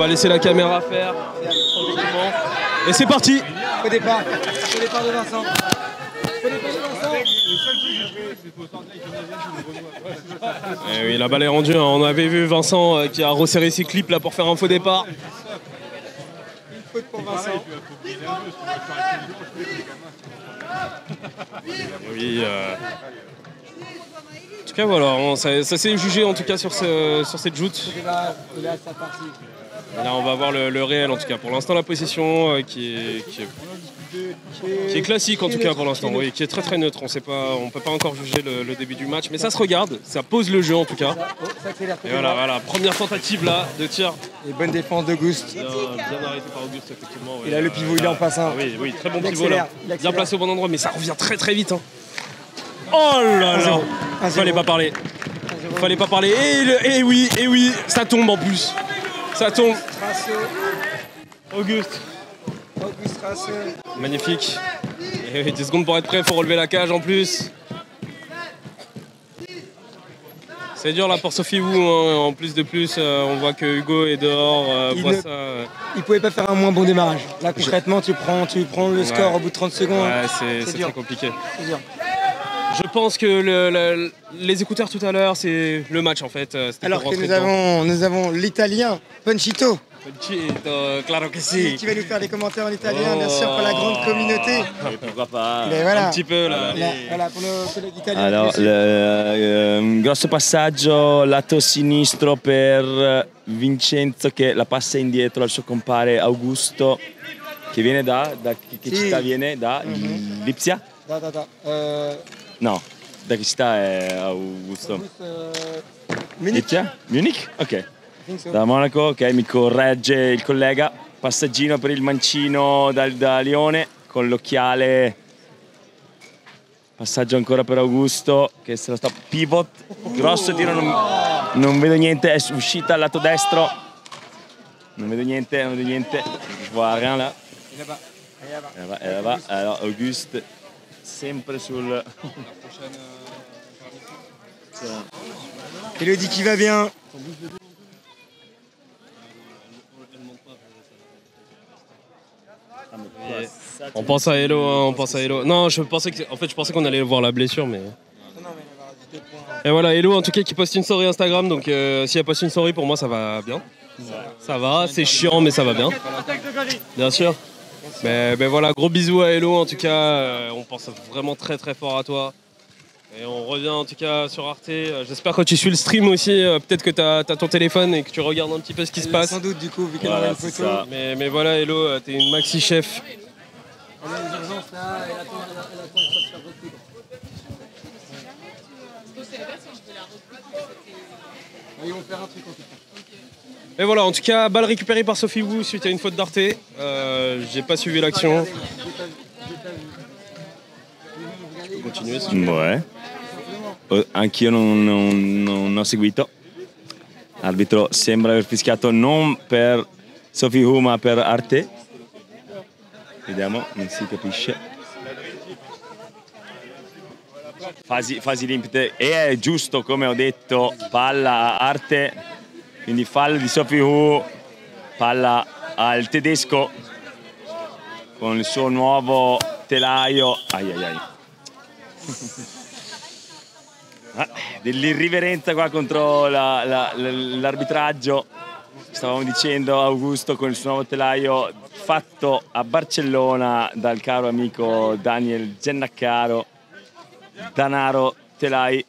laisser la caméra faire tranquillement. Et c'est parti. Au départ de Vincent. Et oui, la balle est rendue. Hein. On avait vu Vincent qui a resserré ses clips là pour faire un faux départ. Une faute pour Vincent. Oui. En tout cas, voilà, ça s'est jugé en tout cas sur cette joute. Là, on va voir le réel en tout cas. Pour l'instant, la possession qui est classique en tout cas pour l'instant, oui, qui est très très neutre. On peut pas encore juger le début du match, mais ça se regarde, ça pose le jeu en tout cas. Et voilà, première tentative là de tir. Et bonne défense d'Auguste. Bien arrêté par Auguste effectivement. Et là le pivot il est en passe. Oui, très bon pivot là. Bien placé au bon endroit, mais ça revient très très vite. Hein. Oh là là, fallait pas parler. Fallait pas parler. Et oui, ça tombe en plus. Ça tombe. Auguste Rasseux. Magnifique. Et 10 secondes pour être prêt, faut relever la cage en plus. C'est dur là pour Sophie Wu, hein. En plus, on voit que Hugo est dehors. Il pouvait pas faire un moins bon démarrage. Là concrètement, tu prends le score au bout de 30 secondes. Ouais, c'est très compliqué. C'est dur. Je pense que les écouteurs tout à l'heure, c'est le match en fait. Alors que nous avons l'italien Ponchito. Claro que si. Qui va nous faire des commentaires en italien, bien sûr, pour la grande communauté. Pourquoi pas. Mais voilà. Un petit peu là. Voilà, pour nos collègues italiens. Alors, un grosso passaggio lato sinistro per Vincenzo che la passa indietro al suo compare Augusto, che viene da che città viene? Da Lipsia? No, da che città è Augusto? Lipsia? Munich? Ok. Da Monaco, ok, mi corregge il collega. Passaggino per il mancino da Lione con l'occhiale. Passaggio ancora per Augusto che se lo sta pivot. Grosso tiro, non vedo niente, è uscita al lato destro. Non vedo niente. Je vois rien là. Et là-bas. Alors Auguste sempre sul. Elodie qui va bien. On pense à Hello, hein, Non, je pensais qu'on allait voir la blessure, mais. Et voilà, Hello en tout cas qui poste une story Instagram, donc si elle poste une story pour moi ça va bien. Ça va, c'est chiant mais ça va bien. Bien sûr. Mais voilà, gros bisous à Hello en tout cas, on pense vraiment très très fort à toi. Et on revient en tout cas sur Arte. J'espère que tu suis le stream aussi. Peut-être que tu as ton téléphone et que tu regardes un petit peu ce qui se passe. Sans doute du coup, vu qu'elle a une photo. Mais voilà, Hello, t'es une maxi chef. Elle a une urgence là, elle attend de se faire recruter. Ils vont faire un truc en tout cas. Et voilà, en tout cas, balle récupérée par Sophie Wu suite à une faute d'Arte. J'ai pas suivi l'action. Tu peux continuer si tu veux. Ouais. Anch'io non ho seguito. L'arbitro sembra aver fischiato non per Sophie Wu ma per Arte. Vediamo, non si capisce. Fasi limpide e è giusto come ho detto, palla a Arte, quindi fallo di Sophie Wu, palla al tedesco con il suo nuovo telaio. Dell'irriverenza qua contro l'arbitraggio. Stavamo dicendo Augusto con il suo nuovo telaio fatto a Barcellona dal caro amico Daniel Gennaccaro. Danaro telai.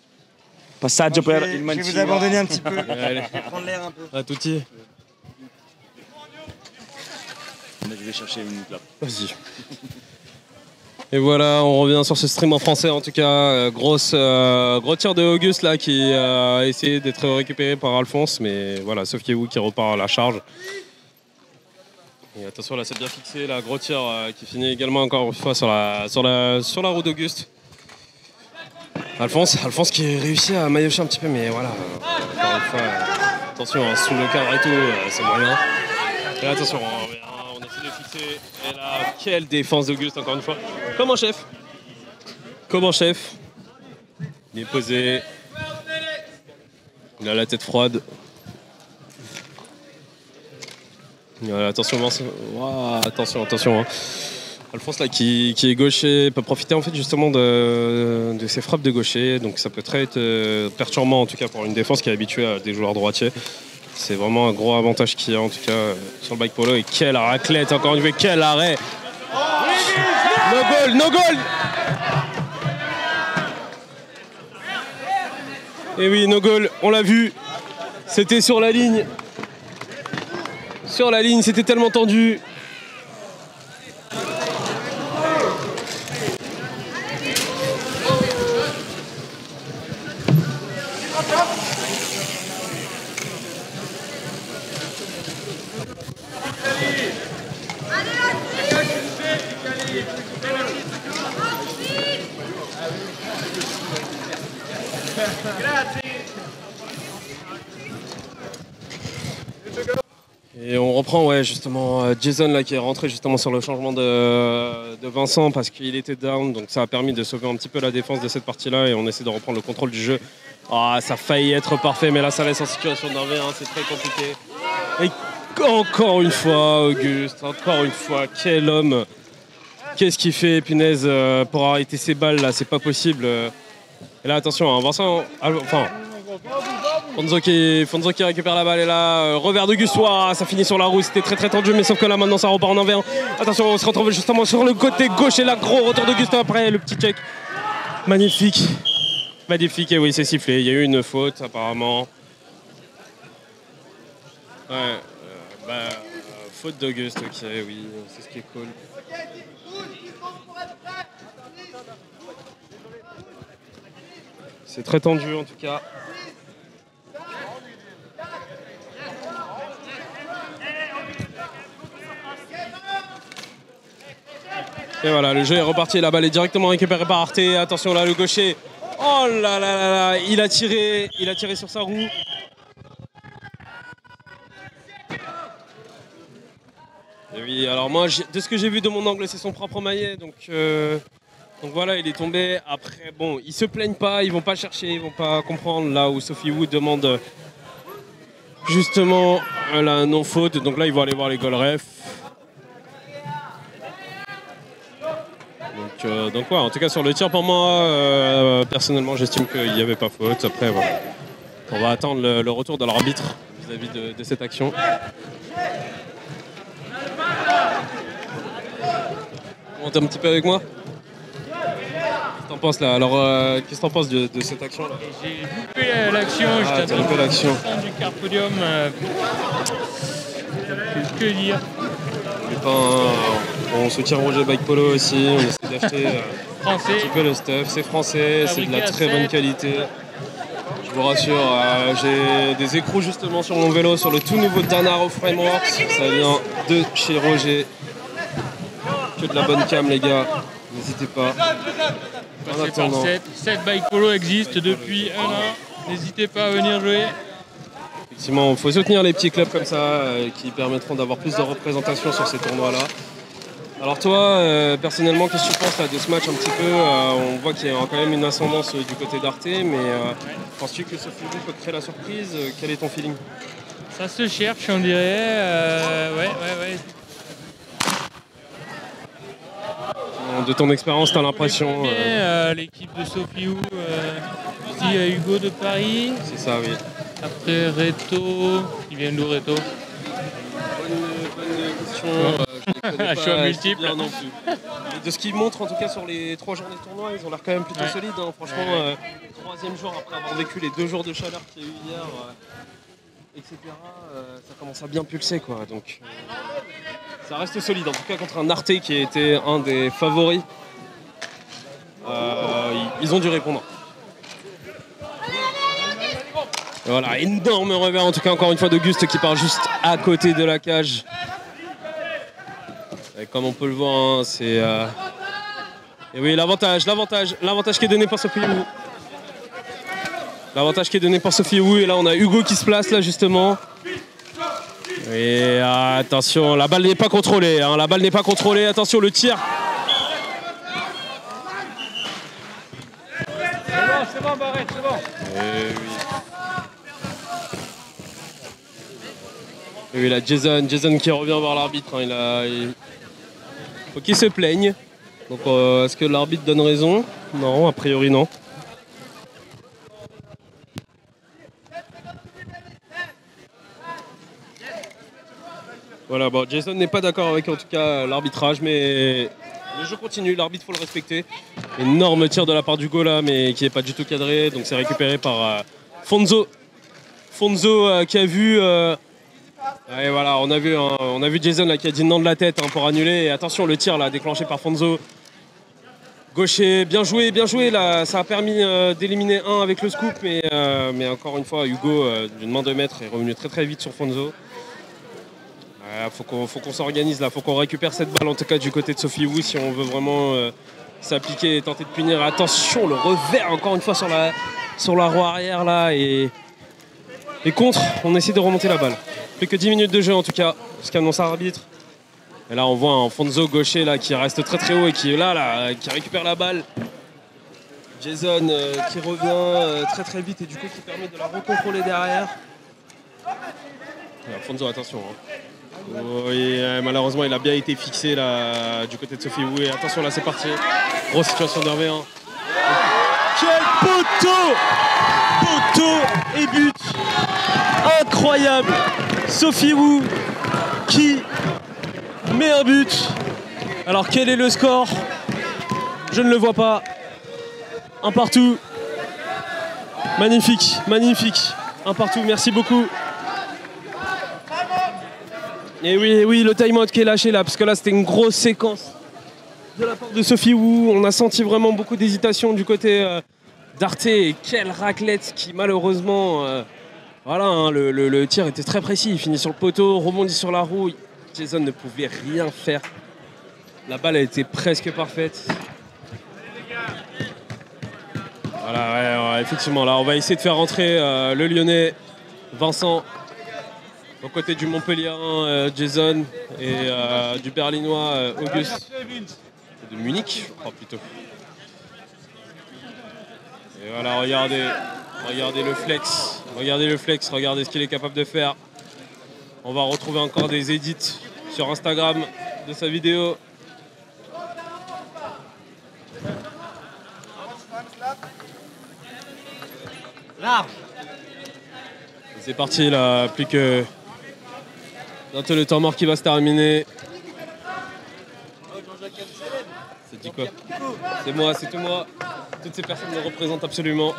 Passaggio per il mancino. Je vais vous abandonner un petit peu. Prendre l'air un peu. À tutti. Je vais chercher une clope. Vas-y. Et voilà, on revient sur ce stream en français en tout cas. Gros tir de Auguste là qui a essayé d'être récupéré par Alphonse, mais voilà, Sophie Wu qui repart à la charge. Et attention là, c'est bien fixé, là, gros tir qui finit également encore une fois sur la roue d'Auguste. Alphonse qui réussit à maillotcher un petit peu, mais voilà, encore une fois, attention, hein, sous le cadre et tout, c'est moyen. Et attention, on essaie de fixer. Et là, quelle défense d'Auguste, encore une fois. Comment chef. Il est posé. Il a la tête froide. Attention, attention. Hein. Alphonse là qui est gaucher peut profiter en fait justement de ses frappes de gaucher, donc ça peut très être perturbant en tout cas pour une défense qui est habituée à des joueurs droitiers. C'est vraiment un gros avantage qu'il y a en tout cas sur le bike polo. Et quelle raclette encore une fois, quel arrêt. No goal. Et oui, no goal, on l'a vu, c'était sur la ligne. Sur la ligne, c'était tellement tendu. Et on reprend justement Jason là qui est rentré justement sur le changement de Vincent parce qu'il était down, donc ça a permis de sauver un petit peu la défense de cette partie-là et on essaie de reprendre le contrôle du jeu. Ça a failli être parfait, mais là ça laisse en situation de 1v1, c'est très compliqué. Et encore une fois Auguste, encore une fois, quel homme. Qu'est-ce qu'il fait, punaise, pour arrêter ces balles là, c'est pas possible. Et là attention, hein, Vincent, Fonzo qui récupère la balle et là, revers d'Auguste, ça finit sur la roue, c'était très tendu, mais sauf que là maintenant ça repart en 1v1. Attention, on se retrouve justement sur le côté gauche et là, gros retour d'Auguste après le petit check. Magnifique, et oui c'est sifflé, il y a eu une faute apparemment. Faute d'Auguste, ok, oui, c'est ce qui est cool. C'est très tendu en tout cas. Et voilà, le jeu est reparti, la balle est directement récupérée par Arte. Attention là, le gaucher. Oh là là là là, il a tiré sur sa roue. Et oui, alors moi, de ce que j'ai vu de mon angle, c'est son propre maillet, donc voilà, il est tombé. Après, bon, ils se plaignent pas, ils vont pas chercher, ils vont pas comprendre là où Sophie Wu demande justement la non-faute. Donc là, ils vont aller voir les goal refs. Donc ouais, en tout cas sur le tir pour moi, personnellement j'estime qu'il n'y avait pas faute. Après voilà, on va attendre le retour de l'arbitre vis-à-vis de cette action. On est un petit peu avec moi. Qu'est-ce que t'en penses là? Alors qu'est-ce que t'en penses de cette action là? J'ai loupé l'action, j'étais loupé l'action du Carpodium. Que dire? On soutient Roger Bike Polo aussi, on essaie d'acheter un petit peu le stuff, c'est français, c'est de la très bonne qualité. Je vous rassure, j'ai des écrous justement sur mon vélo, sur le tout nouveau Danaro Frameworks, ça vient de chez Roger. Que de la bonne cam les gars, n'hésitez pas. En attendant, cette Bike Polo existe depuis un an, n'hésitez pas à venir jouer. Effectivement, il faut soutenir les petits clubs comme ça qui permettront d'avoir plus de représentation sur ces tournois-là. Alors toi, personnellement, qu'est-ce que tu penses là, de ce match un petit peu on voit qu'il y a quand même une ascendance du côté d'Arte, mais penses-tu que Sophie Wu peut créer la surprise? Quel est ton feeling? Ça se cherche, on dirait. Ouais. De ton expérience, tu as l'impression l'équipe de Sophie Wu, aussi Hugo de Paris. C'est ça, oui. Après Reto, il vient d'où Reto? Bonne question. Je suis un multiple. Non plus. Et de ce qu'ils montrent en tout cas sur les 3 journées de tournoi, ils ont l'air quand même plutôt solides. Hein. Franchement, 3e jour après avoir vécu les 2 jours de chaleur qu'il y a eu hier, etc. Ça commence à bien pulser quoi. Donc ça reste solide. En tout cas contre un Arte qui était un des favoris, ils ont dû répondre. Et voilà, énorme revers en tout cas encore une fois d'Auguste qui part juste à côté de la cage. Et comme on peut le voir, hein, c'est... Et oui, l'avantage qui est donné par Sophie Wu. L'avantage qui est donné par Sophie Wu. Et là, on a Hugo qui se place là justement. Et attention, la balle n'est pas contrôlée. Hein, la balle n'est pas contrôlée. Attention, le tir. C'est bon, Barrette, c'est bon. Et oui. Et là, Jason qui revient voir l'arbitre. Hein, faut qu'il se plaigne. Donc, est-ce que l'arbitre donne raison? Non, a priori non. Voilà, bon, Jason n'est pas d'accord avec en tout cas l'arbitrage, mais le jeu continue, l'arbitre faut le respecter. Énorme tir de la part d'Hugo là, mais qui n'est pas du tout cadré, donc c'est récupéré par Fonzo. Fonzo qui a vu... et voilà, on a vu Jason là, qui a dit non de la tête hein, pour annuler. Et attention, le tir là, déclenché par Fonzo. Gaucher, bien joué là, ça a permis d'éliminer un avec le scoop, mais encore une fois, Hugo d'une main de maître est revenu très très vite sur Fonzo. Faut qu'on s'organise là, faut qu'on récupère cette balle en tout cas du côté de Sophie Wu si on veut vraiment s'appliquer et tenter de punir. Attention, le revers encore une fois sur la roue arrière là et contre, on essaie de remonter la balle. Plus que 10 minutes de jeu en tout cas, ce qu'annonce l'arbitre. Et là on voit un Fonzo gaucher là qui reste très très haut et qui est là qui récupère la balle. Jason qui revient très très vite et du coup qui permet de la recontrôler derrière. Alors, Fonzo, attention. Hein. Oui, malheureusement il a bien été fixé là du côté de Sophie Wu. Et attention là c'est parti. Grosse situation d'Hervé. Hein. Quel poteau et but incroyable. Sophie Wu qui met un but. Alors quel est le score? Je ne le vois pas. Un partout. Magnifique. Un partout, merci beaucoup. Et oui, le time-out qui est lâché là, parce que là c'était une grosse séquence de la part de Sophie Wu. On a senti vraiment beaucoup d'hésitation du côté d'Arte. Et quelle raclette qui malheureusement... voilà, hein, le tir était très précis. Il finit sur le poteau, rebondit sur la roue. Jason ne pouvait rien faire. La balle a été presque parfaite. Voilà, ouais, effectivement, là on va essayer de faire rentrer le Lyonnais Vincent. Aux côtés du Montpellierin, Jason, et du Berlinois, Auguste. De Munich, je crois plutôt. Et voilà, regardez le flex. Regardez ce qu'il est capable de faire. On va retrouver encore des edits sur Instagram de sa vidéo. C'est parti là, plus que... Bientôt le temps mort qui va se terminer. C'est dit quoi? C'est moi, c'est tout moi. Toutes ces personnes me représentent absolument.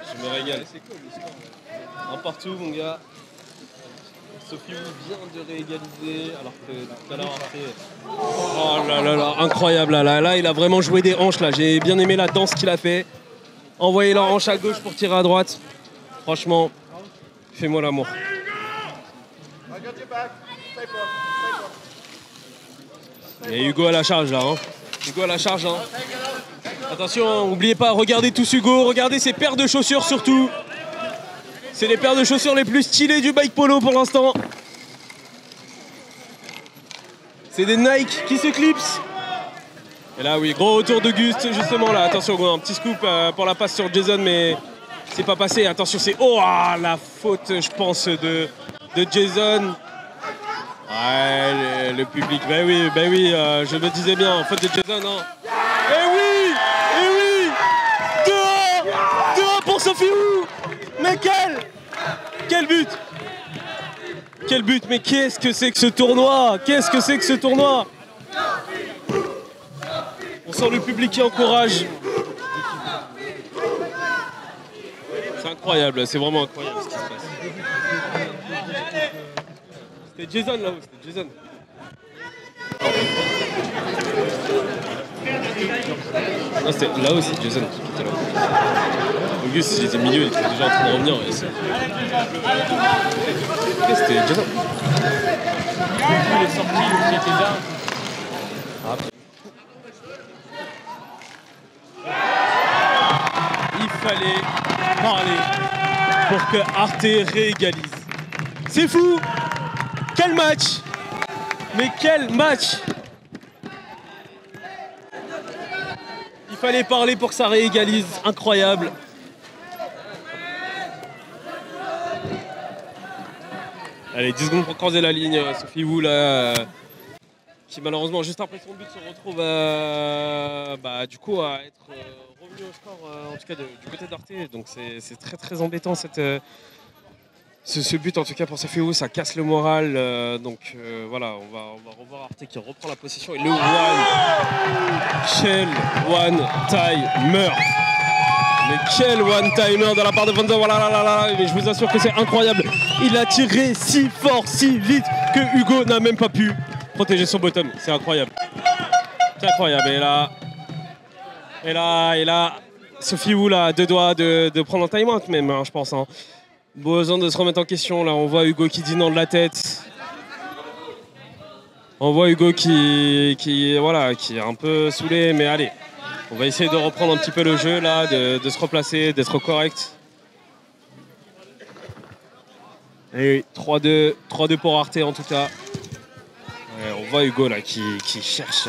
Je me régale. Un partout mon gars. Sophie vient de réégaliser alors que tout à l'heure oh là là là, incroyable là, il a vraiment joué des hanches là. J'ai bien aimé la danse qu'il a fait. Envoyer la hanche à gauche pour tirer à droite. Franchement, fais-moi l'amour. Et Hugo à la charge là. Attention, n'oubliez pas, regardez tous Hugo, regardez ses paires de chaussures surtout. C'est les paires de chaussures les plus stylées du bike polo pour l'instant. C'est des Nike qui s'éclipsent. Et là oui, gros retour d'Auguste justement là. Attention, un petit scoop pour la passe sur Jason mais c'est pas passé. Attention, c'est la faute je pense de Jason. Ouais, le public, bah oui, je me disais bien, faute de Jason, hein. Et oui 2-1 pour Sophie Wu. Mais quel but, mais qu'est-ce que c'est que ce tournoi? On sent le public qui encourage. C'est incroyable, c'est vraiment incroyable ce qui se passe. C'était Jason là-haut, c'était Jason. Non, c'était là-haut, c'est Jason qui était là. Auguste, il était au milieu, il était déjà en train de revenir. C'était Jason. Il est sorti, il était là. Il fallait parler pour que Arte réégalise. C'est fou! Quel match! Mais quel match! Il fallait parler pour que ça réégalise. Incroyable. Allez, 10 secondes pour croiser la ligne. Sophie Wu là, qui malheureusement juste après son but se retrouve du coup à être revenu au score, en tout cas du côté d'Arte. Donc c'est très très embêtant ce but en tout cas pour Sophie Wu, ça casse le moral. Voilà, on va revoir Arte qui reprend la position et le quel one-timer. Mais quel one-timer de la part de Vanza, voilà, mais je vous assure que c'est incroyable. Il a tiré si fort, si vite que Hugo n'a même pas pu protéger son bottom. C'est incroyable. C'est incroyable. Et là, Sophie Wu là, à 2 doigts de prendre un time-out même, hein, je pense. Hein. Besoin de se remettre en question. Là, on voit Hugo qui dit non de la tête. On voit Hugo qui est un peu saoulé, mais allez. On va essayer de reprendre un petit peu le jeu là, de se replacer, d'être correct. Et oui, 3-2 pour Arte en tout cas. Ouais, on voit Hugo là qui cherche.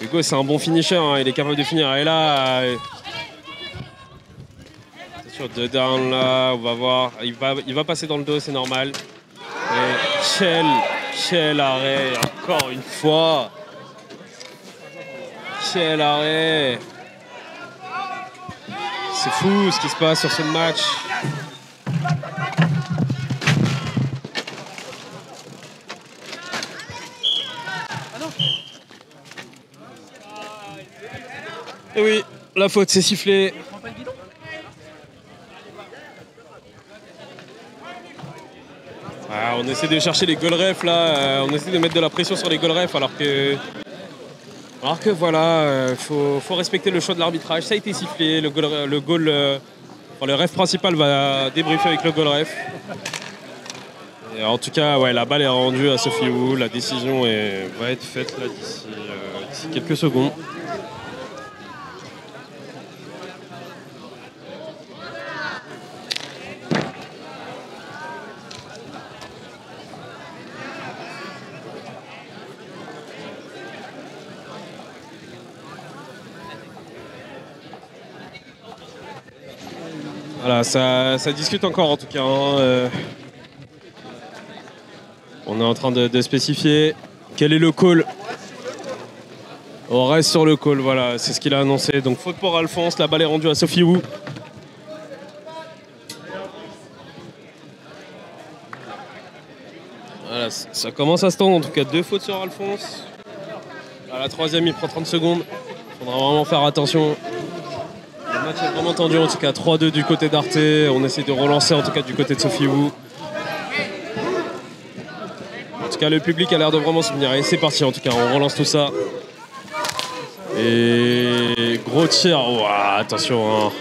Hugo c'est un bon finisher, hein, il est capable de finir. Et là, c'est sûr, 2 down là, on va voir. Il va passer dans le dos, c'est normal. Et quel arrêt, encore une fois. Quel arrêt! C'est fou ce qui se passe sur ce match. Et oui, la faute c'est sifflé. On essaie de chercher les goal refs là, on essaie de mettre de la pression sur les goal refs alors que voilà, faut respecter le choix de l'arbitrage. Ça a été sifflé, le ref principal va débriefer avec le goal ref. Et en tout cas, ouais, la balle est rendue à Sophie Wu, la décision va être faite là d'ici quelques secondes. Voilà, ça discute encore en tout cas. Hein. On est en train de spécifier quel est le call. On reste sur le call, voilà, c'est ce qu'il a annoncé. Donc faute pour Alphonse, la balle est rendue à Sophie Wu. Voilà, ça commence à se tendre, en tout cas 2 fautes sur Alphonse. À la 3e, il prend 30 secondes. Il faudra vraiment faire attention. Le match est vraiment tendu, en tout cas 3-2 du côté d'Arte. On essaie de relancer en tout cas du côté de Sophie Wu. En tout cas, le public a l'air de vraiment se venir. Et c'est parti, en tout cas, on relance tout ça. Et gros tir. Oh, attention. Hein.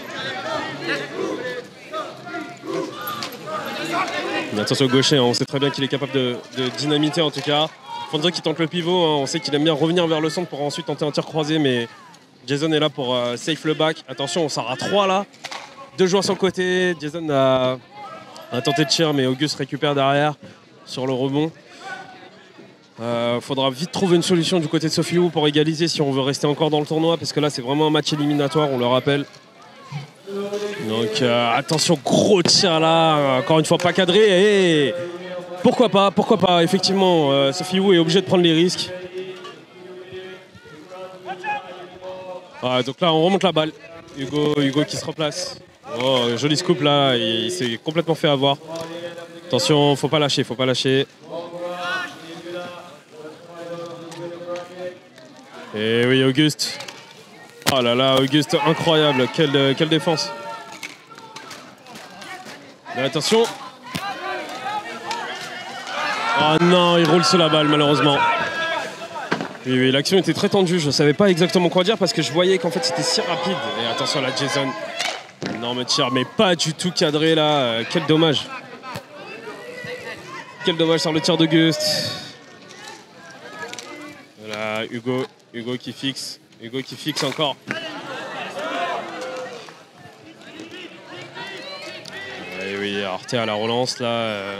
Mais attention au gaucher, hein. On sait très bien qu'il est capable de dynamiter en tout cas. Fonzo qui tente le pivot, hein. On sait qu'il aime bien revenir vers le centre pour ensuite tenter un tir croisé, mais Jason est là pour safe le back. Attention, on s'en à 3 là. 2 joueurs sur le côté. Jason a tenté de tir, mais Auguste récupère derrière sur le rebond. Faudra vite trouver une solution du côté de Sophie Wu pour égaliser si on veut rester encore dans le tournoi, parce que là c'est vraiment un match éliminatoire, on le rappelle. Donc attention, gros tir là, encore une fois pas cadré. Et pourquoi pas, effectivement, Sophie Wu est obligée de prendre les risques. Donc là on remonte la balle. Hugo qui se replace. Oh, joli scoop là, il s'est complètement fait avoir. Attention, faut pas lâcher. Et oui, Auguste. Oh là là, Auguste, incroyable. Quelle défense. Mais attention. Oh non, il roule sur la balle, malheureusement. Oui, l'action était très tendue. Je ne savais pas exactement quoi dire parce que je voyais qu'en fait, c'était si rapide. Et attention à la Jason. Énorme tir, mais pas du tout cadré là. Quel dommage. Quel dommage sur le tir d'Auguste. Voilà, Hugo qui fixe encore. Et oui, Arte à la relance là.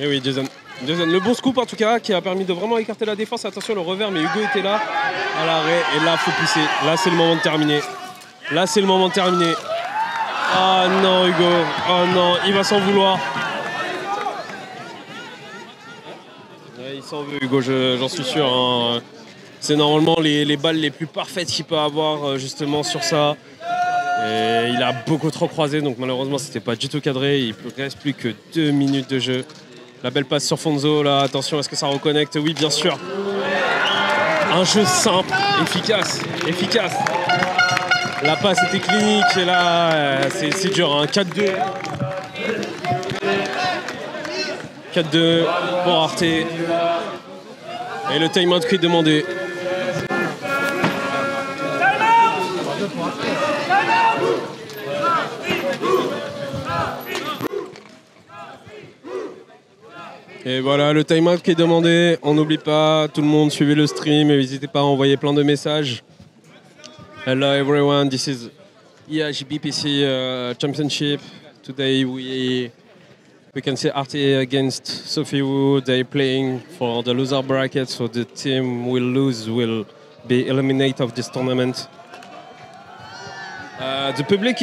Et oui, Jason, le bon scoop en tout cas qui a permis de vraiment écarter la défense. Attention le revers, mais Hugo était là à l'arrêt et là faut pousser. Là c'est le moment de terminer. Là, c'est le moment de terminer. Ah non, Hugo. Oh non, il va s'en vouloir. Ouais, il s'en veut, Hugo, j'en suis sûr. Hein. C'est normalement les balles les plus parfaites qu'il peut avoir justement sur ça. Et il a beaucoup trop croisé, donc malheureusement, c'était pas du tout cadré. Il ne reste plus que 2 minutes de jeu. La belle passe sur Fonzo, là, attention, est-ce que ça reconnecte? Oui, bien sûr. Un jeu simple, efficace. La passe était clinique, et là, c'est dur, hein. 4-2. 4-2 pour Arte. Et le time-out qui est demandé. Et voilà, le time-out qui est demandé. On n'oublie pas, tout le monde, suivez le stream et n'hésitez pas à envoyer plein de messages. Hello everyone, this is EIGBPC Championship. Today we can see Arte against Sophie Wu. They're playing for the loser bracket, so the team will lose will be eliminated of this tournament. The public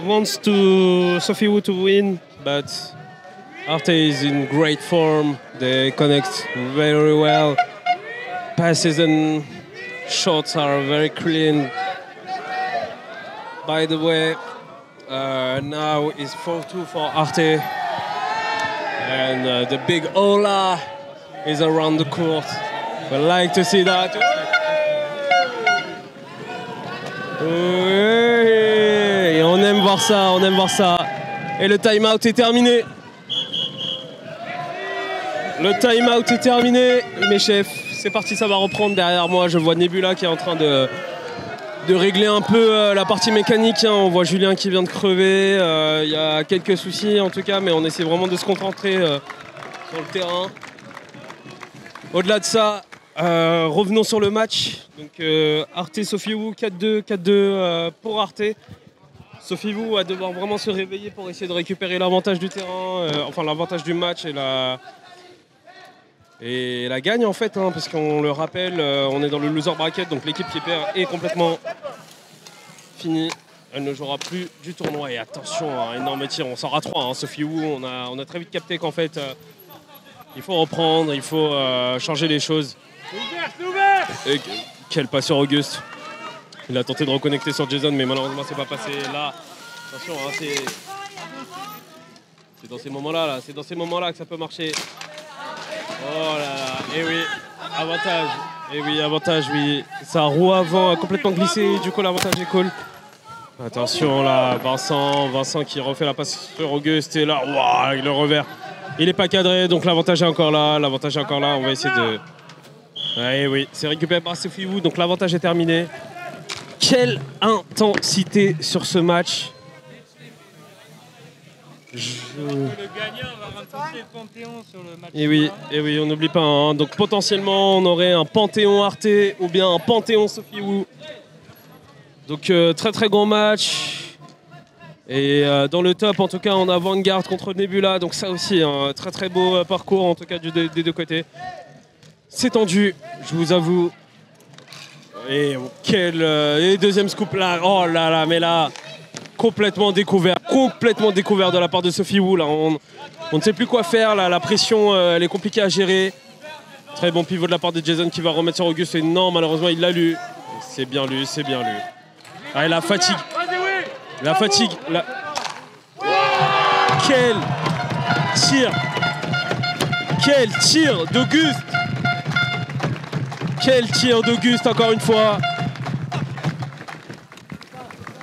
wants to Sophie Wu to win, but Arte is in great form. They connect very well. Passes and shots are very clean. By the way, now it's 4-2 for Arte. And the big Ola is around the court. We like to see that. Oui, on aime voir ça, on aime voir ça. Et le time-out est terminé. Le time-out est terminé, mes chefs. C'est parti, ça va reprendre derrière moi. Je vois Nebula qui est en train de régler un peu la partie mécanique. Hein. On voit Julien qui vient de crever. Il y a quelques soucis en tout cas, mais on essaie vraiment de se concentrer sur le terrain. Au-delà de ça, revenons sur le match. Donc Arte Sophie Wu 4-2 pour Arte. Sophie Wu va devoir vraiment se réveiller pour essayer de récupérer l'avantage du terrain, enfin l'avantage du match et la gagne en fait, hein, parce qu'on le rappelle, on est dans le loser bracket, donc l'équipe qui perd est complètement finie. Elle ne jouera plus du tournoi. Et attention, un énorme tir, on sort à 3. Hein, Sophie Wu, on a très vite capté qu'en fait, il faut reprendre, il faut changer les choses. Et quel passe sur Auguste. Il a tenté de reconnecter sur Jason, mais malheureusement, c'est pas passé. Là, attention, hein, c'est dans ces moments-là, c'est dans ces moments-là que ça peut marcher. Oh là là, et oui, avantage. Et oui, avantage, oui. Sa roue avant a complètement glissé, du coup l'avantage est cool. Attention là, Vincent qui refait la passe sur Auguste et là, wow, le revers. Il n'est pas cadré, donc l'avantage est encore là, on va essayer de... Et oui, c'est récupéré par Sophie Wu, donc l'avantage est terminé. Quelle intensité sur ce match. Le gagnant va remporter le Panthéon sur le match. Et oui, on n'oublie pas. Hein. Donc potentiellement, on aurait un Panthéon Arte ou bien un Panthéon Sophie Wu. Donc très très grand match. Et dans le top, en tout cas, on a Vanguard contre Nebula. Donc ça aussi, un très très beau parcours, en tout cas des deux côtés. C'est tendu, je vous avoue. Et et deuxième scoop là. Oh là là, mais là... complètement découvert de la part de Sophie Wu. Là. On ne sait plus quoi faire, là. La pression elle est compliquée à gérer. Très bon pivot de la part de Jason qui va remettre sur Auguste. Et non, malheureusement, il l'a lu. C'est bien lu. Ah, et la fatigue. Quel tir d'Auguste. Quel tir d'Auguste, encore une fois.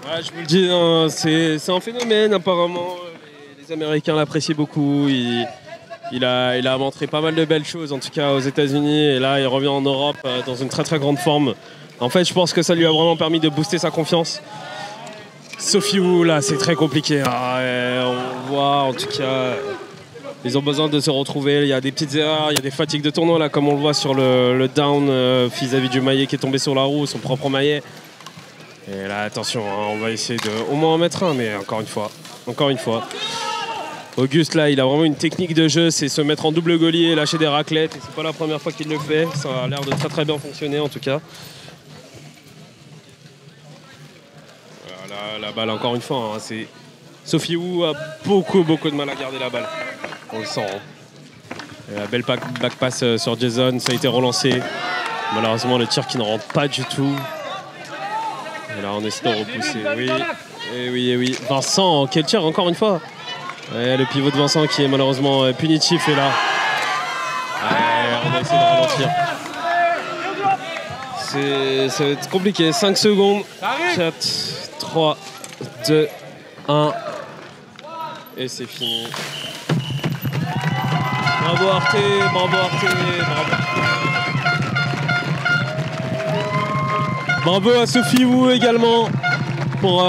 Ouais, je vous le dis, hein, c'est un phénomène apparemment. Les Américains l'apprécient beaucoup. Il a montré pas mal de belles choses, en tout cas aux États-Unis. Et là, il revient en Europe dans une très très grande forme. En fait, je pense que ça lui a vraiment permis de booster sa confiance. Sophie Wu, là, c'est très compliqué. Hein. On voit, en tout cas, ils ont besoin de se retrouver. Il y a des petites erreurs, il y a des fatigues de tournoi, là, comme on le voit sur le down vis-à-vis du maillet qui est tombé sur la roue, son propre maillet. Et là, attention, hein, on va essayer de au moins en mettre un, mais encore une fois. Auguste, là, il a vraiment une technique de jeu, c'est se mettre en double gaulier et lâcher des raclettes. Et c'est pas la première fois qu'il le fait, ça a l'air de très très bien fonctionner en tout cas. La balle, encore une fois, hein, c'est... Sophie Wu a beaucoup de mal à garder la balle. On le sent. Hein. Et la belle back pass sur Jason, ça a été relancé. Malheureusement, le tir qui ne rentre pas du tout. Et là, on essaie de repousser. Oui, et oui. Vincent, quel tir, encore une fois. Ouais, le pivot de Vincent qui est malheureusement punitif est là. Ouais, on a essayé de ralentir. Ça va être compliqué. 5 secondes. 4, 3, 2, 1. Et c'est fini. Bravo Arte, bravo. Bravo à Sophie Wu également pour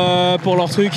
leur truc.